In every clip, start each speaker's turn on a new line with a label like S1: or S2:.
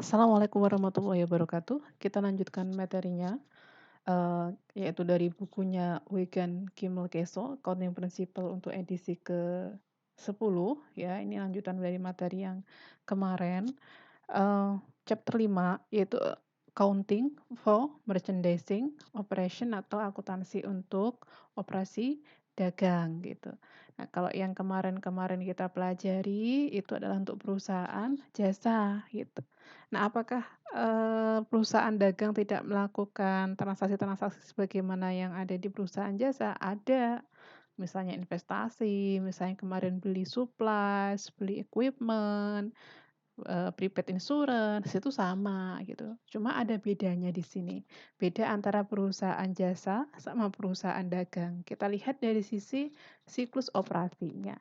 S1: Assalamualaikum warahmatullahi wabarakatuh. Kita lanjutkan materinya, yaitu dari bukunya Wigan Kimmel Keso, Accounting Principle untuk edisi ke-10 ya. Ini lanjutan dari materi yang kemarin, chapter 5 yaitu accounting for merchandising operation atau akuntansi untuk operasi dagang gitu. Nah, kalau yang kemarin-kemarin kita pelajari itu adalah untuk perusahaan jasa gitu. Nah, apakah, perusahaan dagang tidak melakukan transaksi-transaksi sebagaimana yang ada di perusahaan jasa? Ada. Misalnya investasi, misalnya kemarin beli supplies, beli equipment, prepaid insurance, itu sama gitu. Cuma ada bedanya di sini. Beda antara perusahaan jasa sama perusahaan dagang. Kita lihat dari sisi siklus operasinya.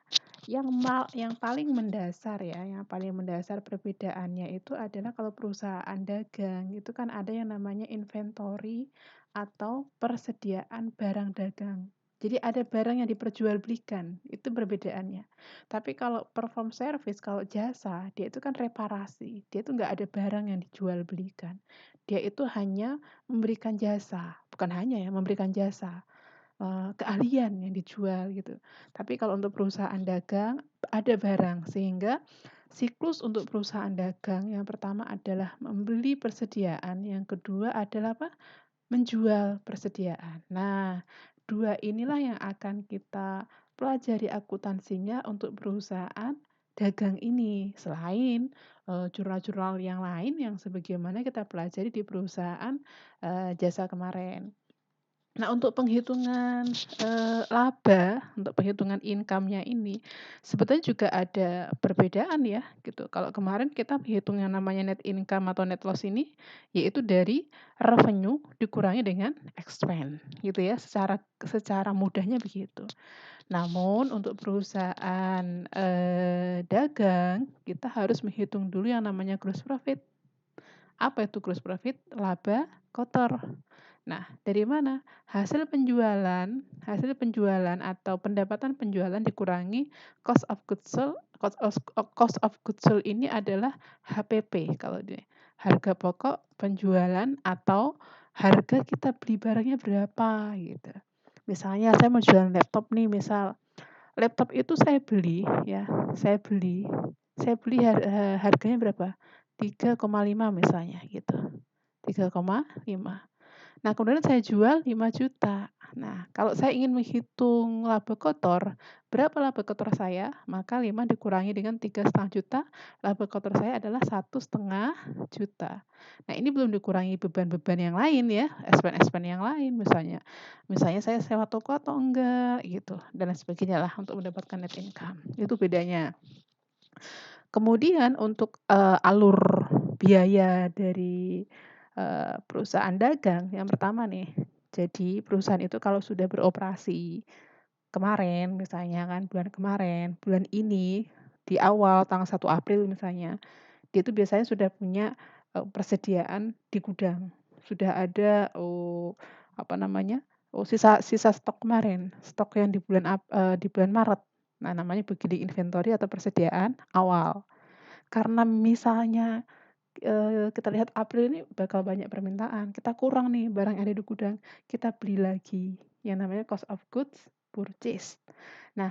S1: Yang paling mendasar ya, yang paling mendasar perbedaannya itu adalah kalau perusahaan dagang itu kan ada yang namanya inventory atau persediaan barang dagang. Jadi ada barang yang diperjualbelikan, itu perbedaannya. Tapi kalau perform service, kalau jasa, dia itu kan reparasi, dia itu nggak ada barang yang dijual belikan. Dia itu hanya memberikan jasa, bukan hanya ya, memberikan jasa, keahlian yang dijual gitu. Tapi kalau untuk perusahaan dagang, ada barang, sehingga siklus untuk perusahaan dagang yang pertama adalah membeli persediaan, yang kedua adalah apa? Menjual persediaan. Nah, 2 inilah yang akan kita pelajari akuntansinya untuk perusahaan dagang ini, selain, jurnal-jurnal yang lain yang sebagaimana kita pelajari di perusahaan, jasa kemarin. Nah, untuk penghitungan, laba, untuk penghitungan income-nya ini, sebetulnya juga ada perbedaan ya, gitu. Kalau kemarin kita menghitung yang namanya net income atau net loss ini, yaitu dari revenue dikurangi dengan expense, gitu ya, secara secara mudahnya begitu. Namun untuk perusahaan, dagang, kita harus menghitung dulu yang namanya gross profit. Apa itu gross profit? Laba kotor. Nah, dari mana? Hasil penjualan atau pendapatan penjualan dikurangi cost of goods sold ini adalah HPP kalau dia, harga pokok penjualan atau harga kita beli barangnya berapa gitu. Misalnya saya mau jualan laptop nih misal, laptop itu saya beli ya, saya beli harganya berapa? 3,5 misalnya gitu, 3,5. Nah, kemudian saya jual 5 juta. Nah, kalau saya ingin menghitung laba kotor, berapa laba kotor saya? Maka 5 dikurangi dengan 3,5 juta, laba kotor saya adalah 1,5 juta. Nah, ini belum dikurangi beban-beban yang lain ya, expense-expense yang lain misalnya. Misalnya saya sewa toko atau enggak gitu, dan lain sebagainya lah untuk mendapatkan net income. Itu bedanya. Kemudian untuk, alur biaya dari, perusahaan dagang, yang pertama nih, jadi perusahaan itu kalau sudah beroperasi kemarin misalnya kan, bulan kemarin, bulan ini, di awal tanggal 1 April misalnya, dia itu biasanya sudah punya, persediaan di gudang. Sudah ada, apa namanya, sisa sisa stok kemarin, stok yang di bulan Maret. Nah, namanya beginning inventory atau persediaan awal. Karena misalnya, kita lihat April ini bakal banyak permintaan, kita kurang nih barang yang ada di gudang, kita beli lagi, yang namanya cost of goods purchased. Nah,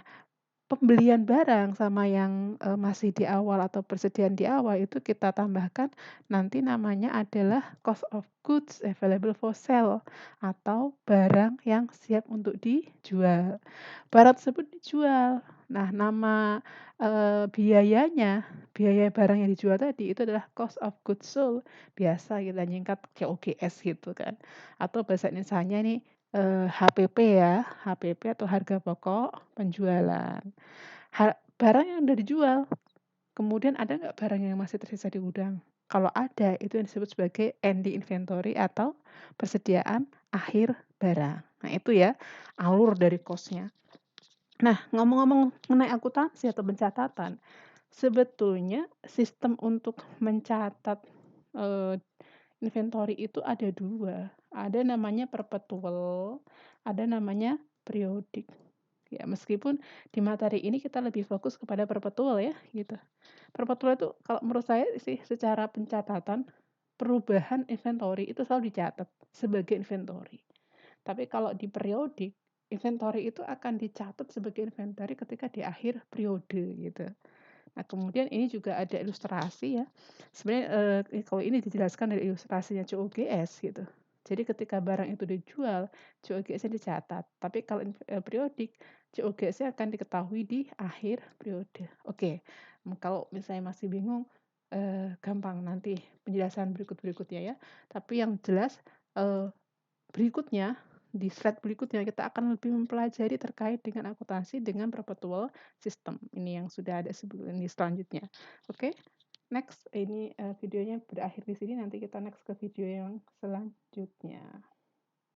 S1: pembelian barang sama yang, masih di awal atau persediaan di awal itu kita tambahkan, nanti namanya adalah cost of goods available for sale atau barang yang siap untuk dijual. Barang tersebut dijual. Nah, nama, biaya barang yang dijual tadi itu adalah cost of goods sold, biasa kita nyingkat COGS gitu kan. Atau bahasa Indonesianya nih, HPP ya, HPP atau harga pokok penjualan. Barang yang udah dijual, kemudian ada nggak barang yang masih tersisa di gudang? Kalau ada, itu yang disebut sebagai ending inventory atau persediaan akhir barang. Nah, itu ya alur dari cost-nya. Nah, ngomong-ngomong mengenai akuntansi atau pencatatan, sebetulnya sistem untuk mencatat, eee, inventory itu ada 2, ada namanya perpetual, ada namanya periodik. Ya meskipun di materi ini kita lebih fokus kepada perpetual ya, gitu. Perpetual itu kalau menurut saya sih secara pencatatan, perubahan inventory itu selalu dicatat sebagai inventory. Tapi kalau di periodik, inventory itu akan dicatat sebagai inventory ketika di akhir periode gitu. Nah, kemudian ini juga ada ilustrasi ya. Sebenarnya, kalau ini dijelaskan dari ilustrasinya COGS gitu. Jadi ketika barang itu dijual, COGS-nya dicatat. Tapi kalau periodik, COGS-nya akan diketahui di akhir periode. Oke, kalau misalnya masih bingung, gampang nanti penjelasan berikut-berikutnya ya. Tapi yang jelas, eee berikutnya, di slide berikutnya kita akan lebih mempelajari terkait dengan akuntansi dengan perpetual system. Ini yang sudah ada sebelum ini selanjutnya. Oke, next ini, videonya berakhir di sini, nanti kita next ke video yang selanjutnya.